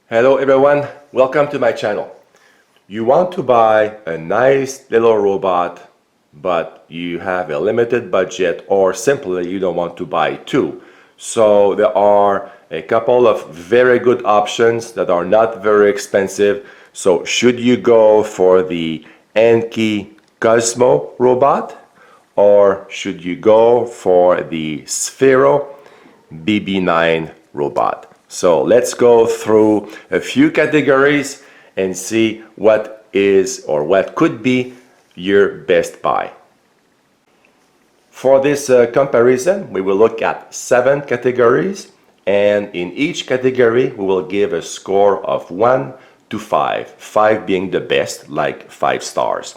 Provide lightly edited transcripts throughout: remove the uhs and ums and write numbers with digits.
Hello everyone, welcome to my channel. You want to buy a nice little robot, but you have a limited budget, or simply you don't want to buy two. So there are a couple of very good options that are not very expensive. So should you go for the Anki Cozmo robot, or should you go for the Sphero BB9 robot? So let's go through a few categories and see what is or what could be your best buy. For this comparison, we will look at 7 categories, and in each category we will give a score of 1 to 5, 5 being the best, like 5 stars.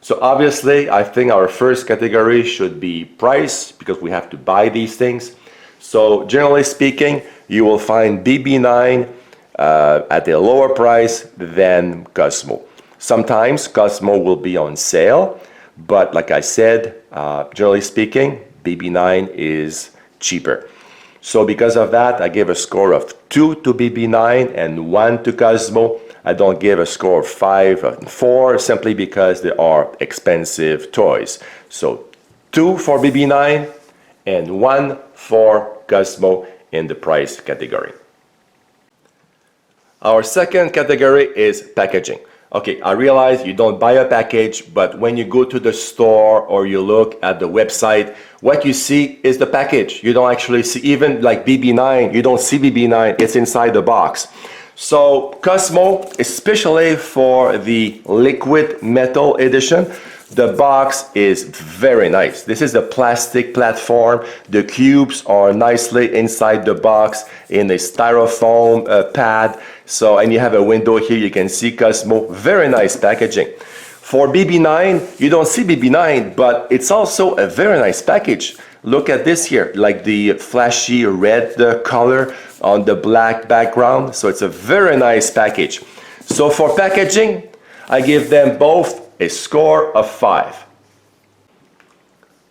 So obviously I think our first category should be price, because we have to buy these things. So generally speaking, you will find BB9 at a lower price than Cozmo. Sometimes Cozmo will be on sale, but like I said, generally speaking, BB9 is cheaper. So because of that, I give a score of 2 to BB9 and 1 to Cozmo. I don't give a score of 5 and 4 simply because they are expensive toys. So 2 for BB9 and 1 for Cozmo in the price category. Our second category is packaging. Okay, I realize you don't buy a package, but when you go to the store or you look at the website, what you see is the package. You don't actually see, even like BB9, you don't see BB9, it's inside the box. So Cozmo, especially for the liquid metal edition, the box is very nice. This is a plastic platform. The cubes are nicely inside the box in a styrofoam pad. So, and you have a window here, you can see Cozmo. Very nice packaging. For BB9, you don't see BB9, but it's also a very nice package. Look at this here, like the flashy red color on the black background. So it's a very nice package. So for packaging, I give them both a score of 5.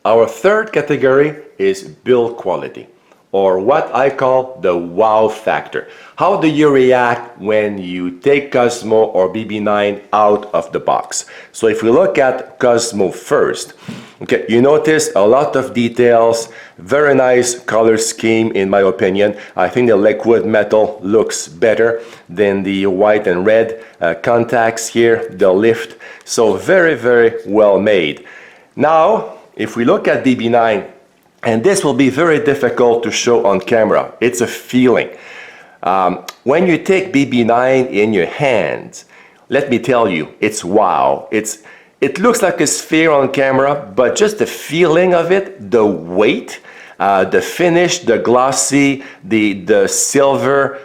Our third category is build quality, or what I call the wow factor. How do you react when you take Cozmo or BB9 out of the box? So if we look at Cozmo first, okay, you notice a lot of details, very nice color scheme in my opinion. I think the liquid metal looks better than the white and red contacts here, the lift. So very, very well made. Now, if we look at BB9, and this will be very difficult to show on camera, it's a feeling. When you take BB9 in your hands, let me tell you, it's wow. It looks like a sphere on camera, but just the feeling of it, the weight, the finish, the glossy, the silver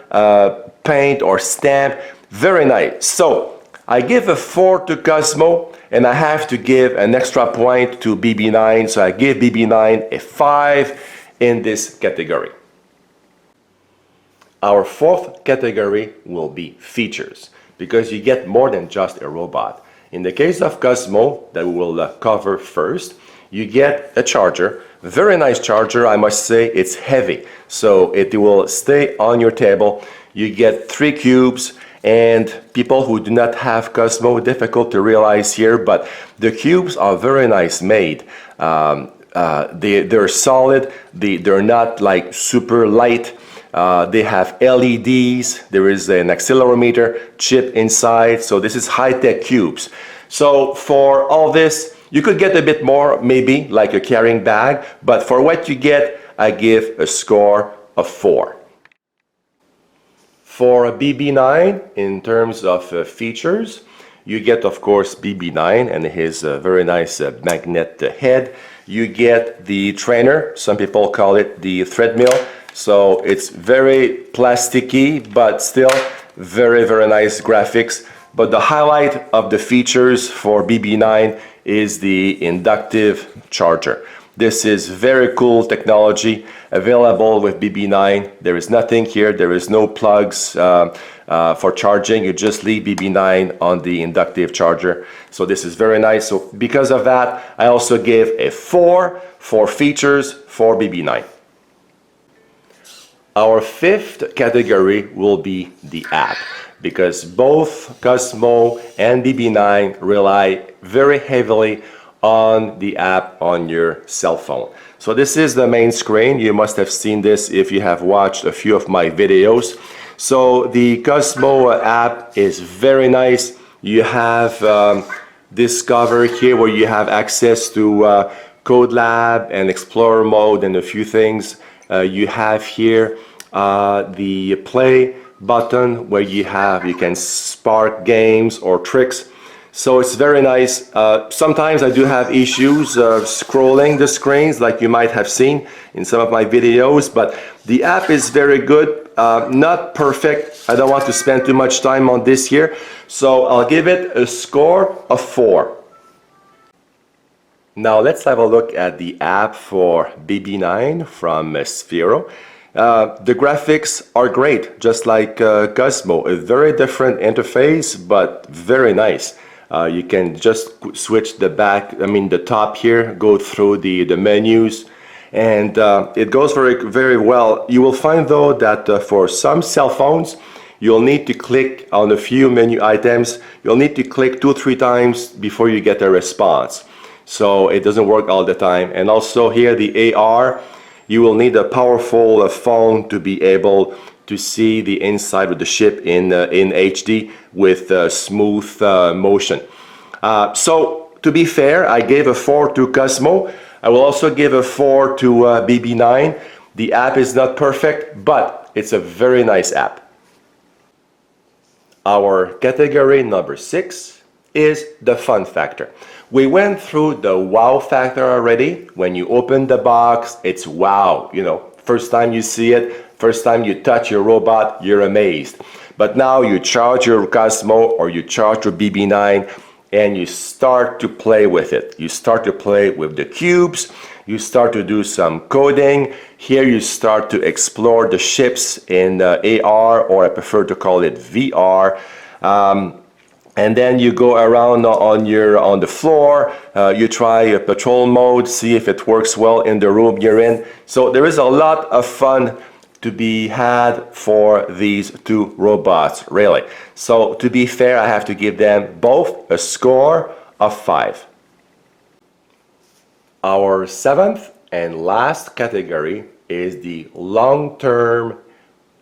paint or stamp, very nice. So I give a 4 to Cozmo, and I have to give an extra point to BB9, so I give BB9 a 5 in this category. Our fourth category will be features, because you get more than just a robot. In the case of Cozmo, that we will cover first, you get a charger, very nice charger, I must say. It's heavy, so it will stay on your table. You get 3 cubes, and people who do not have Cozmo, difficult to realize here, but the cubes are very nice made. They're solid, they're not like super light. They have LEDs, there is an accelerometer chip inside, so this is high-tech cubes. So for all this, you could get a bit more, maybe like a carrying bag, but for what you get, I give a score of 4. For BB9, in terms of features, you get, of course, BB9 and his very nice magnet head. You get the trainer, some people call it the treadmill. So it's very plasticky, but still very, very nice graphics. But the highlight of the features for BB9 is the inductive charger. This is very cool technology available with BB9. There is nothing here, there is no plugs for charging. You just leave BB9 on the inductive charger. So this is very nice. So because of that, I also give a 4 for features for BB9. Our fifth category will be the app, because both Cozmo and BB9 rely very heavily on the app on your cell phone. So this is the main screen. You must have seen this if you have watched a few of my videos. So the Cozmo app is very nice. You have this cover here where you have access to Code Lab and Explorer mode and a few things. You have here the play button where you can spark games or tricks. So it's very nice. Sometimes I do have issues scrolling the screens, like you might have seen in some of my videos, but the app is very good. Not perfect. I don't want to spend too much time on this here, so I'll give it a score of 4. Now let's have a look at the app for BB9 from Sphero. The graphics are great, just like Cozmo. A very different interface, but very nice. You can just switch the top here, go through the menus, and it goes very well. You will find though that for some cell phones, you'll need to click on a few menu items. You'll need to click 2-3 times before you get a response. So it doesn't work all the time. And also here, the AR, you will need a powerful phone to be able to see the inside of the ship in HD with smooth motion. So to be fair, I gave a 4 to Cozmo. I will also give a 4 to BB9. The app is not perfect, but it's a very nice app. Our category number 6 is the fun factor. We went through the wow factor already. When you open the box, it's wow. You know, first time you see it, first time you touch your robot, you're amazed. But now you charge your Cozmo or you charge your BB9 and you start to play with it. You start to play with the cubes. You start to do some coding. Here you start to explore the ships in AR, or I prefer to call it VR. And then you go around on the floor, you try a patrol mode, see if it works well in the room you're in. So there is a lot of fun to be had for these two robots, really. So to be fair, I have to give them both a score of 5. Our 7th and last category is the long-term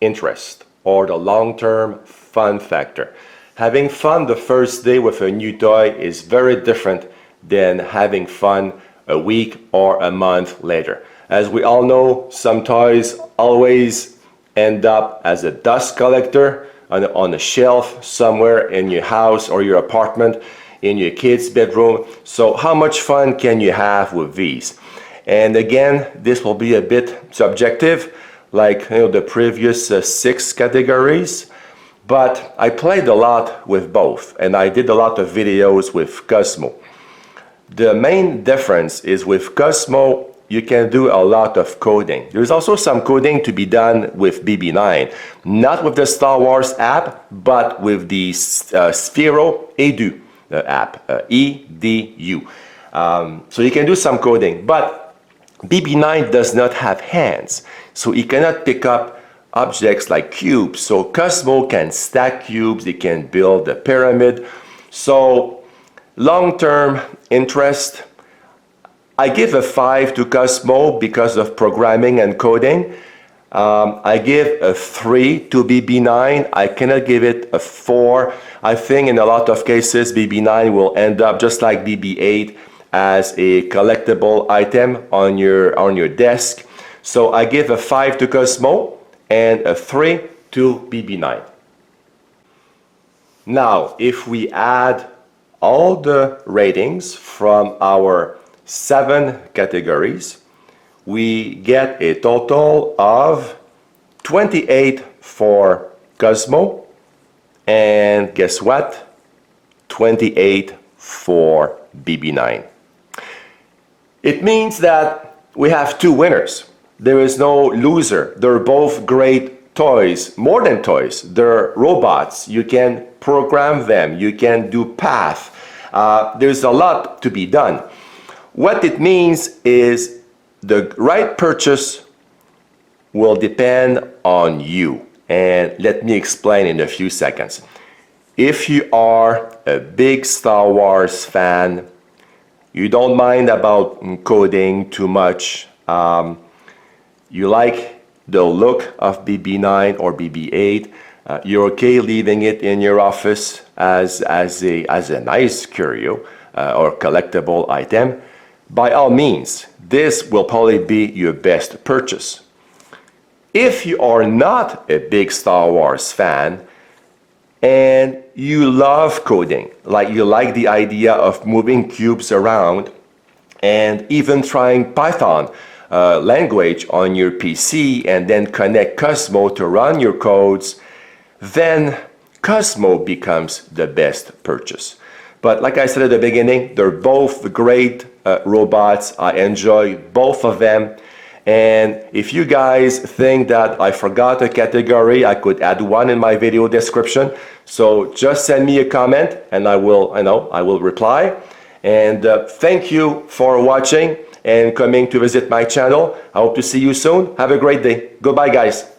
interest, or the long-term fun factor. Having fun the first day with a new toy is very different than having fun a week or a month later. As we all know, some toys always end up as a dust collector on a shelf somewhere in your house or your apartment, in your kid's bedroom. So how much fun can you have with these? And again, this will be a bit subjective, like the previous 6 categories. But I played a lot with both, and I did a lot of videos with Cozmo. The main difference is with Cozmo, you can do a lot of coding. There's also some coding to be done with BB9, not with the Star Wars app, but with the Sphero Edu app, EDU. So you can do some coding, but BB9 does not have hands, so it cannot pick up objects like cubes. So Cozmo can stack cubes, it can build a pyramid. So long-term interest, I give a 5 to Cozmo because of programming and coding. I give a 3 to BB9. I cannot give it a 4. I think in a lot of cases BB9 will end up just like BB8 as a collectible item on your desk. So I give a 5 to Cozmo and a 3 to BB9. Now, if we add all the ratings from our 7 categories, we get a total of 28 for Cozmo, and guess what? 28 for BB9. It means that we have 2 winners. There is no loser. They're both great toys, more than toys. They're robots. You can program them. You can do path. There's a lot to be done. What it means is the right purchase will depend on you, and let me explain in a few seconds. If you are a big Star Wars fan, you don't mind about coding too much, you like the look of BB9 or BB8, you're okay leaving it in your office as a nice curio or collectible item, by all means, this will probably be your best purchase. If you are not a big Star Wars fan and you love coding, like you like the idea of moving cubes around and even trying Python language on your PC and then connect Cozmo to run your codes, then Cozmo becomes the best purchase. But like I said at the beginning, they're both great robots. I enjoy both of them. And if you guys think that I forgot a category, I could add one in my video description. So just send me a comment and I will reply. And thank you for watching and coming to visit my channel. I hope to see you soon. Have a great day. Goodbye, guys.